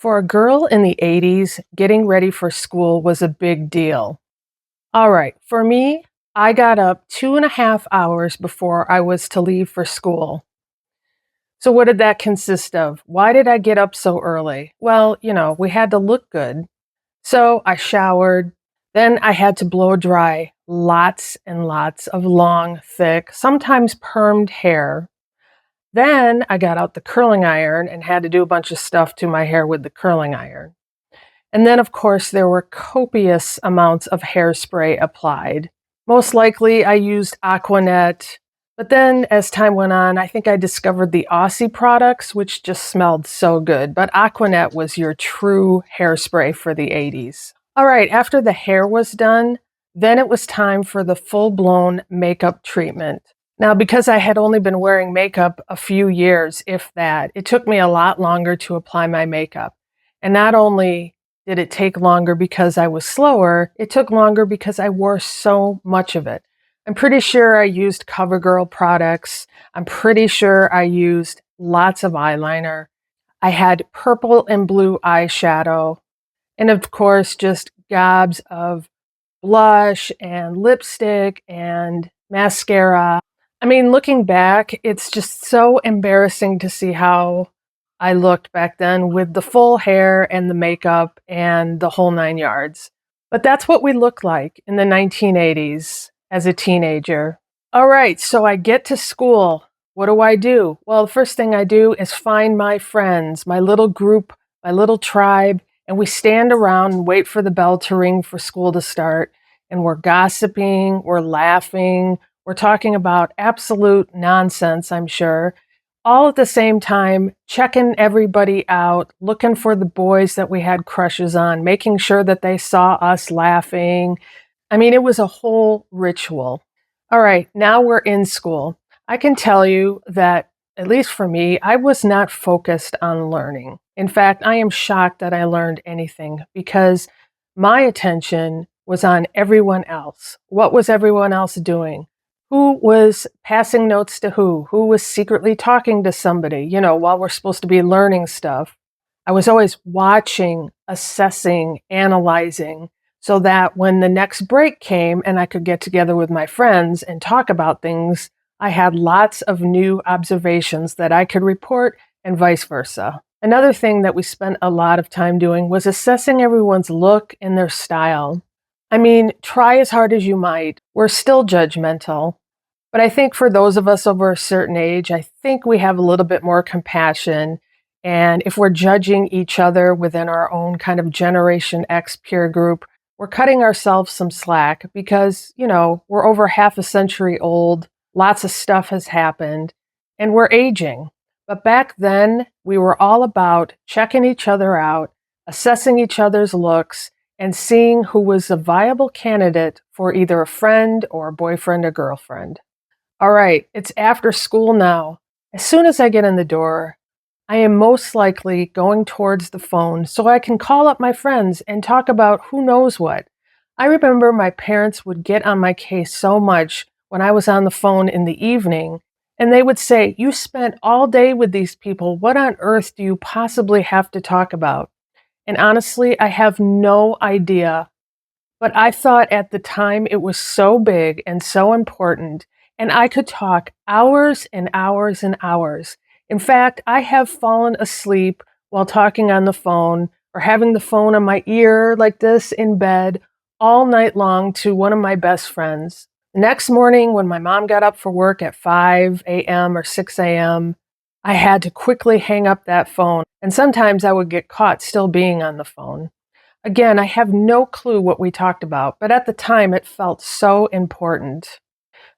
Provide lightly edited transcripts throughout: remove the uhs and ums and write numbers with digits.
For a girl in the 80s, getting ready for school was a big deal. All right, for me, I got up 2.5 hours before I was to leave for school. So, what did that consist of? Why did I get up so early? Well, we had to look good. So, I showered. Then I had to blow dry lots and lots of long, thick, sometimes permed hair. Then I got out the curling iron and had to do a bunch of stuff to my hair with the curling iron. And then, of course, there were copious amounts of hairspray applied. Most likely, I used Aquanet, but then as time went on, I think I discovered the Aussie products, which just smelled so good. But Aquanet was your true hairspray for the 80s. All right, after the hair was done, then it was time for the full blown makeup treatment. Now, because I had only been wearing makeup a few years, if that, it took me a lot longer to apply my makeup. And not only did it take longer because I was slower, it took longer because I wore so much of it. I'm pretty sure I used CoverGirl products. I'm pretty sure I used lots of eyeliner. I had purple and blue eyeshadow. And of course, just gobs of blush and lipstick and mascara. I mean, looking back, it's just so embarrassing to see how I looked back then with the full hair and the makeup and the whole nine yards. But that's what we looked like in the 1980s as a teenager. All right, so I get to school. What do? Well, the first thing I do is find my friends, my little group, my little tribe, and we stand around and wait for the bell to ring for school to start. And we're gossiping, we're laughing, we're talking about absolute nonsense, I'm sure, all at the same time, checking everybody out, looking for the boys that we had crushes on, making sure that they saw us laughing. I mean, it was a whole ritual. All right, now we're in school. I can tell you that, at least for me, I was not focused on learning. In fact, I am shocked that I learned anything because my attention was on everyone else. What was everyone else doing? Who was passing notes to who? Who was secretly talking to somebody, while we're supposed to be learning stuff? I was always watching, assessing, analyzing, so that when the next break came and I could get together with my friends and talk about things, I had lots of new observations that I could report and vice versa. Another thing that we spent a lot of time doing was assessing everyone's look and their style. I mean, try as hard as you might, we're still judgmental. But I think for those of us over a certain age, I think we have a little bit more compassion. And if we're judging each other within our own kind of Generation X peer group, we're cutting ourselves some slack because, we're over half a century old, lots of stuff has happened, and we're aging. But back then, we were all about checking each other out, assessing each other's looks, and seeing who was a viable candidate for either a friend or a boyfriend or girlfriend. All right, it's after school now. As soon as I get in the door, I am most likely going towards the phone so I can call up my friends and talk about who knows what. I remember my parents would get on my case so much when I was on the phone in the evening, and they would say, "You spent all day with these people. What on earth do you possibly have to talk about?" And honestly, I have no idea, but I thought at the time it was so big and so important, and I could talk hours and hours and hours. In fact, I have fallen asleep while talking on the phone or having the phone on my ear like this in bed all night long to one of my best friends. The next morning, when my mom got up for work at 5 a.m. or 6 a.m., I had to quickly hang up that phone, and sometimes I would get caught still being on the phone. Again, I have no clue what we talked about, but at the time it felt so important.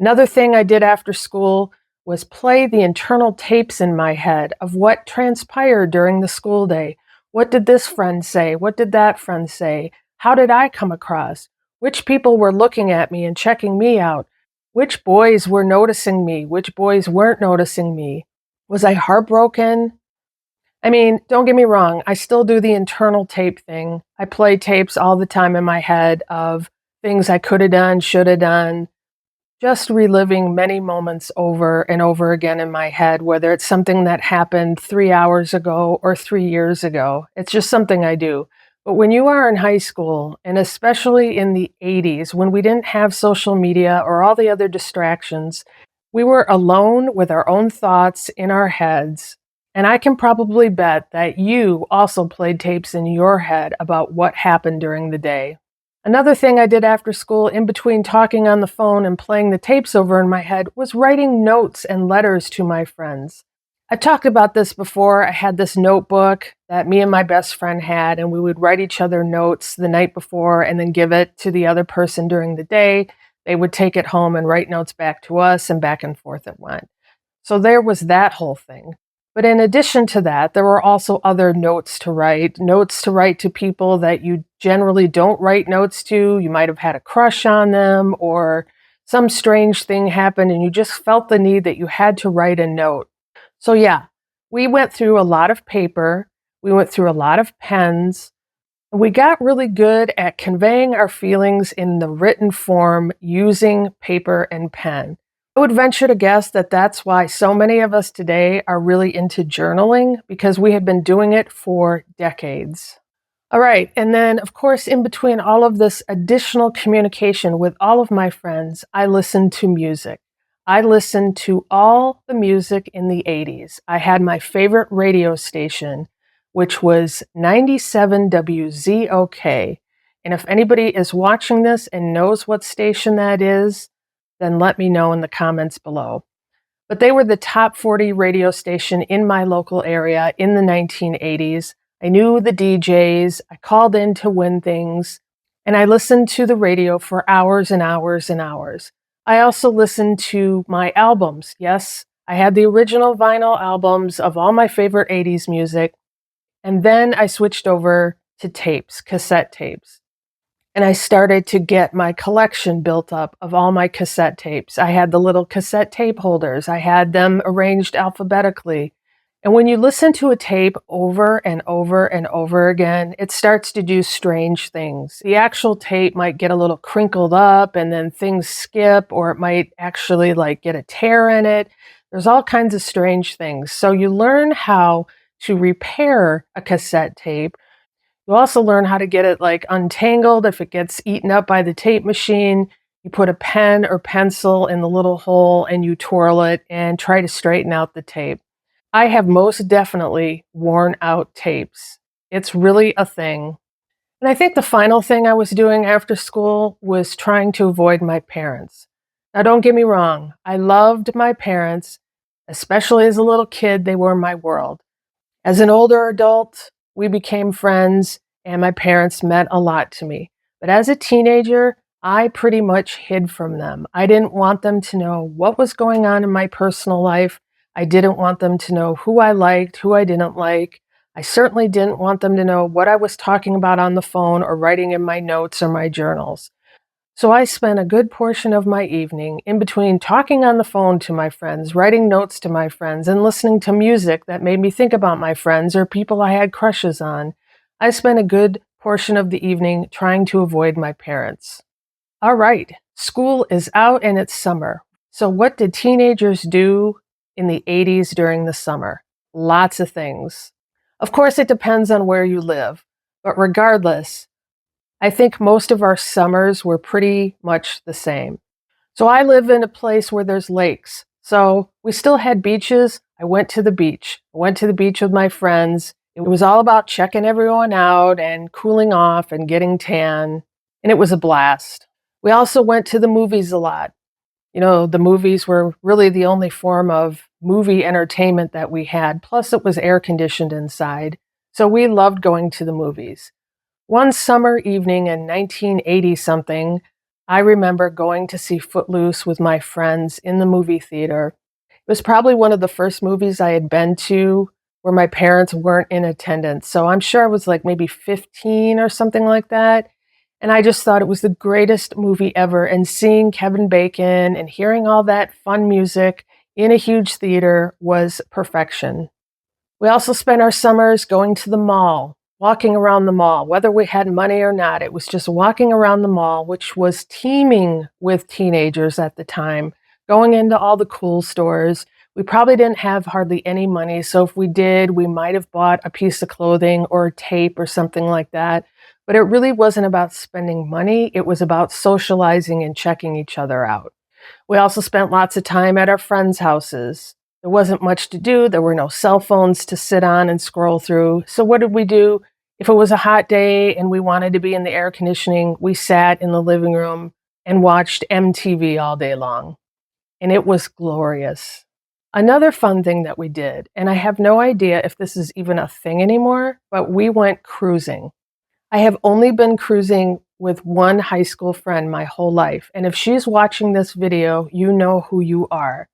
Another thing I did after school was play the internal tapes in my head of what transpired during the school day. What did this friend say? What did that friend say? How did I come across? Which people were looking at me and checking me out? Which boys were noticing me? Which boys weren't noticing me? Was I heartbroken? I mean, don't get me wrong, I still do the internal tape thing. I play tapes all the time in my head of things I could have done, should have done, just reliving many moments over and over again in my head, whether it's something that happened 3 hours ago or 3 years ago. It's just something I do. But when you are in high school, and especially in the 80s, when we didn't have social media or all the other distractions, we were alone with our own thoughts in our heads. And I can probably bet that you also played tapes in your head about what happened during the day. Another thing I did after school, in between talking on the phone and playing the tapes over in my head, was writing notes and letters to my friends. I talked about this before. I had this notebook that me and my best friend had, and we would write each other notes the night before and then give it to the other person during the day. They would take it home and write notes back to us, and back and forth it went. So there was that whole thing. But in addition to that, there were also other notes to write to people that you generally don't write notes to. You might have had a crush on them, or some strange thing happened and you just felt the need that you had to write a note. So, yeah, we went through a lot of paper, we went through a lot of pens, and we got really good at conveying our feelings in the written form using paper and pen. I would venture to guess that that's why so many of us today are really into journaling, because we have been doing it for decades. All right. And then, of course, in between all of this additional communication with all of my friends, I listened to music. I listened to all the music in the 80s. I had my favorite radio station, which was 97 WZOK. And if anybody is watching this and knows what station that is, then let me know in the comments below. But they were the top 40 radio station in my local area in the 1980s. I knew the DJs, I called in to win things, and I listened to the radio for hours and hours and hours. I also listened to my albums. Yes, I had the original vinyl albums of all my favorite 80s music, and then I switched over to tapes, cassette tapes. And I started to get my collection built up of all my cassette tapes. I had the little cassette tape holders. I had them arranged alphabetically. And when you listen to a tape over and over and over again, it starts to do strange things. The actual tape might get a little crinkled up and then things skip, or it might actually like get a tear in it. There's all kinds of strange things. So you learn how to repair a cassette tape. You also learn how to get it like untangled if it gets eaten up by the tape machine. You put a pen or pencil in the little hole and you twirl it and try to straighten out the tape. I have most definitely worn out tapes. It's really a thing. And I think the final thing I was doing after school was trying to avoid my parents. Now, don't get me wrong, I loved my parents, especially as a little kid, they were my world. As an older adult, we became friends, and my parents meant a lot to me. But as a teenager, I pretty much hid from them. I didn't want them to know what was going on in my personal life. I didn't want them to know who I liked, who I didn't like. I certainly didn't want them to know what I was talking about on the phone or writing in my notes or my journals. So I spent a good portion of my evening in between talking on the phone to my friends, writing notes to my friends, and listening to music that made me think about my friends or people I had crushes on. I spent a good portion of the evening trying to avoid my parents. All right, school is out and it's summer. So what did teenagers do in the 80s during the summer? Lots of things. Of course, it depends on where you live, but regardless, I think most of our summers were pretty much the same. So I live in a place where there's lakes. So we still had beaches. I went to the beach. I went to the beach with my friends. It was all about checking everyone out and cooling off and getting tan. And it was a blast. We also went to the movies a lot. You know, the movies were really the only form of movie entertainment that we had. Plus, it was air conditioned inside. So we loved going to the movies. One summer evening in 1980 something, I remember going to see Footloose with my friends in the movie theater. It was probably one of the first movies I had been to where my parents weren't in attendance. So I'm sure I was like maybe 15 or something like that. And I just thought it was the greatest movie ever. And seeing Kevin Bacon and hearing all that fun music in a huge theater was perfection. We also spent our summers going to the mall. walking around the mall, whether we had money or not. It was just walking around the mall, which was teeming with teenagers at the time, going into all the cool stores. We probably didn't have hardly any money, so if we did, we might have bought a piece of clothing or tape or something like that. But it really wasn't about spending money, it was about socializing and checking each other out. We also spent lots of time at our friends' houses. There wasn't much to do. There were no cell phones to sit on and scroll through. So, what did we do? If it was a hot day and we wanted to be in the air conditioning, we sat in the living room and watched MTV all day long. And it was glorious. Another fun thing that we did, and I have no idea if this is even a thing anymore, but we went cruising. I have only been cruising with one high school friend my whole life, and if she's watching this video, you know who you are.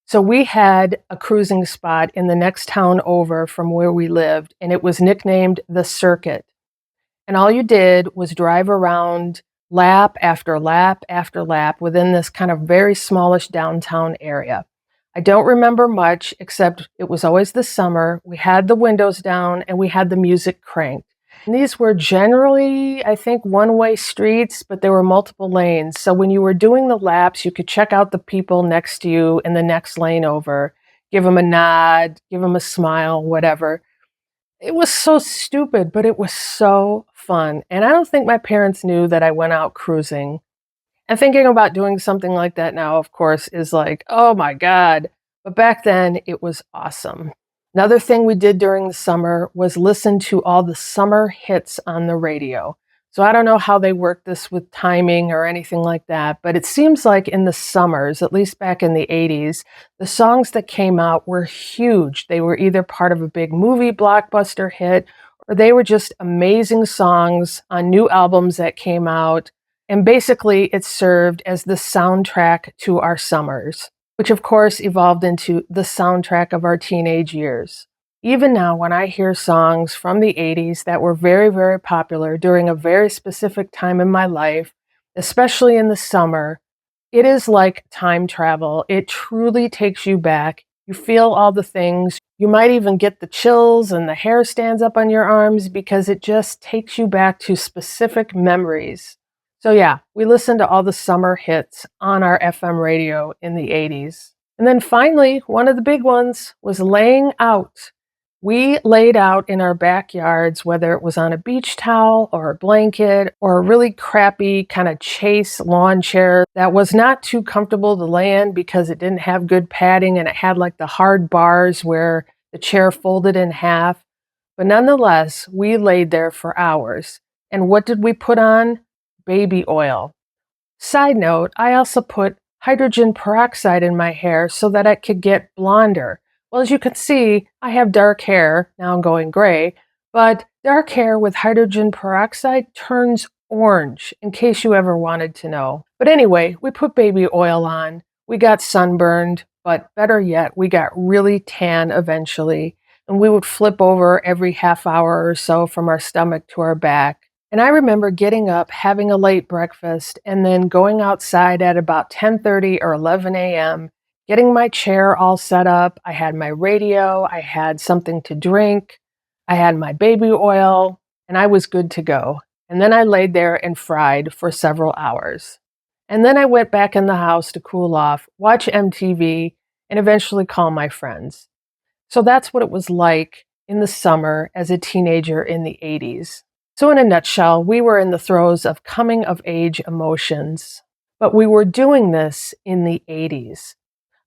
So we had a cruising spot in the next town over from where we lived, and it was nicknamed the Circuit. And all you did was drive around lap after lap after lap within this kind of very smallish downtown area. I don't remember much, except it was always the summer. We had the windows down and we had the music cranked. And these were generally, I think, one-way streets, but there were multiple lanes. So when you were doing the laps, you could check out the people next to you in the next lane over, give them a nod, give them a smile, whatever. It was so stupid, but it was so fun. And I don't think my parents knew that I went out cruising. And thinking about doing something like that now, of course, is like, oh my God. But back then, it was awesome. Another thing we did during the summer was listen to all the summer hits on the radio. So I don't know how they work this with timing or anything like that, but it seems like in the summers, at least back in the 80s, the songs that came out were huge. They were either part of a big movie blockbuster hit, or they were just amazing songs on new albums that came out. And basically, it served as the soundtrack to our summers, which of course evolved into the soundtrack of our teenage years. Even now, when I hear songs from the 80s that were very, very popular during a very specific time in my life, especially in the summer, it is like time travel. It truly takes you back. You feel all the things. You might even get the chills and the hair stands up on your arms because it just takes you back to specific memories. So yeah, we listened to all the summer hits on our FM radio in the 80s. And then finally, one of the big ones was laying out. We laid out in our backyards, whether it was on a beach towel or a blanket or a really crappy kind of chase lawn chair that was not too comfortable to lay in because it didn't have good padding and it had like the hard bars where the chair folded in half. But nonetheless, we laid there for hours. And what did we put on? Baby oil. Side note, I also put hydrogen peroxide in my hair so that it could get blonder. Well, as you can see, I have dark hair. Now I'm going gray. But dark hair with hydrogen peroxide turns orange, in case you ever wanted to know. But anyway, we put baby oil on. We got sunburned, but better yet, we got really tan eventually. And we would flip over every half hour or so from our stomach to our back. And I remember getting up, having a late breakfast, and then going outside at about 10:30 or 11 a.m., getting my chair all set up. I had my radio, I had something to drink, I had my baby oil, and I was good to go. And then I laid there and fried for several hours. And then I went back in the house to cool off, watch MTV, and eventually call my friends. So that's what it was like in the summer as a teenager in the 80s. So in a nutshell, we were in the throes of coming of age emotions, but we were doing this in the 80s.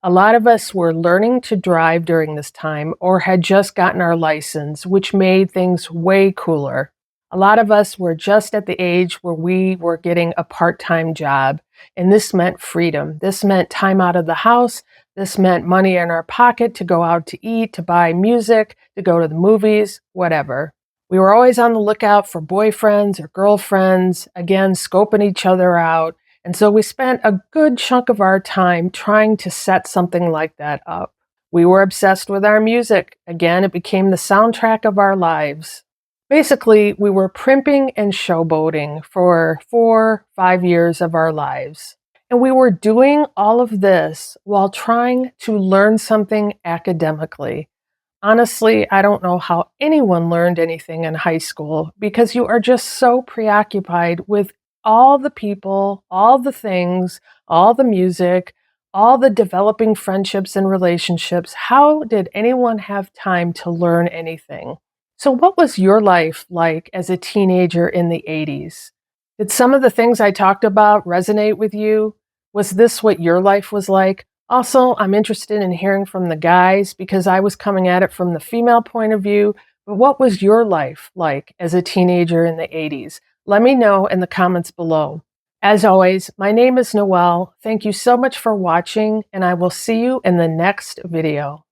A lot of us were learning to drive during this time or had just gotten our license, which made things way cooler. A lot of us were just at the age where we were getting a part-time job, and this meant freedom. This meant time out of the house. This meant money in our pocket to go out to eat, to buy music, to go to the movies, whatever. We were always on the lookout for boyfriends or girlfriends, again, scoping each other out. And so we spent a good chunk of our time trying to set something like that up. We were obsessed with our music. Again, it became the soundtrack of our lives. Basically, we were primping and showboating for 4-5 years of our lives. And we were doing all of this while trying to learn something academically. Honestly, I don't know how anyone learned anything in high school because you are just so preoccupied with all the people, all the things, all the music, all the developing friendships and relationships. How did anyone have time to learn anything? So, what was your life like as a teenager in the 80s? Did some of the things I talked about resonate with you? Was this what your life was like? Also, I'm interested in hearing from the guys because I was coming at it from the female point of view. But what was your life like as a teenager in the 80s? Let me know in the comments below. As always, my name is Noelle. Thank you so much for watching, and I will see you in the next video.